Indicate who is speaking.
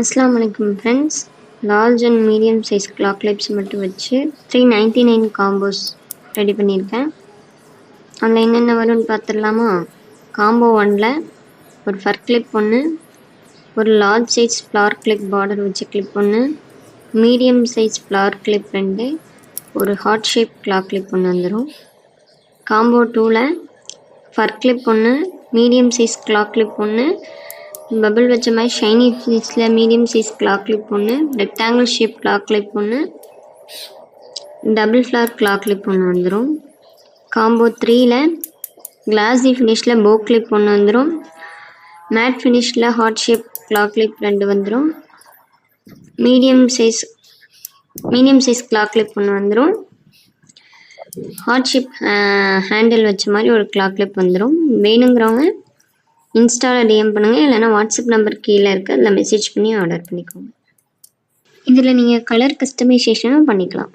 Speaker 1: அஸ்ஸலாமு அலைக்கும் friends. Large and medium size clock clips மட்டும் வச்சு 399 காம்போஸ் ரெடி பண்ணியிருக்கேன். அதில் என்னென்ன வரும்னு பார்த்துடலாமா? காம்போ 1ல் ஒரு ஃபர் கிளிப் ஒன்று, ஒரு large size flower clip border வச்ச கிளிப் ஒன்று, மீடியம் சைஸ் ஃப்ளவர் கிளிப் 2, ஒரு ஹார்ட் ஷேப் கிளாக் கிளிப் ஒன்று வந்துடும். காம்போ 2ல் ஃபர் கிளிப் ஒன்று, மீடியம் சைஸ் கிளாக் கிளிப் ஒன்று, பபிள் வச்ச மாதிரி ஷைனி ஃபினிஷில் மீடியம் சைஸ் கிளாக் கிளிப் ஒன்று, ரெக்டாங்கிள் ஷேப் கிளாக் கிளிப் ஒன்று, டபுள் ஃப்ளவர் கிளாக் கிளிப் ஒன்று வந்துடும். காம்போ 3ல் கிளாஸி ஃபினிஷில் போ கிளிப் ஒன்று வந்துடும். மேட் ஃபினிஷில் ஹார்ட் ஷேப் கிளாக் கிளிப் 2 வந்துடும். மீடியம் சைஸ் கிளாக் கிளிப் ஒன்று வந்துடும். ஹார்ட் ஷேப் ஹேண்டில் வச்ச மாதிரி ஒரு கிளாக் கிளிப் வந்துடும். வேணுங்கிறவங்க இன்ஸ்டாவில் டிஎம் பண்ணுங்கள், இல்லைனா வாட்ஸ்அப் நம்பர் கீழே இருக்குது, அதில் மெசேஜ் பண்ணி ஆர்டர் பண்ணிக்கோங்க. இதில் நீங்கள் கலர் கஸ்டமைசேஷனும் பண்ணிக்கலாம்.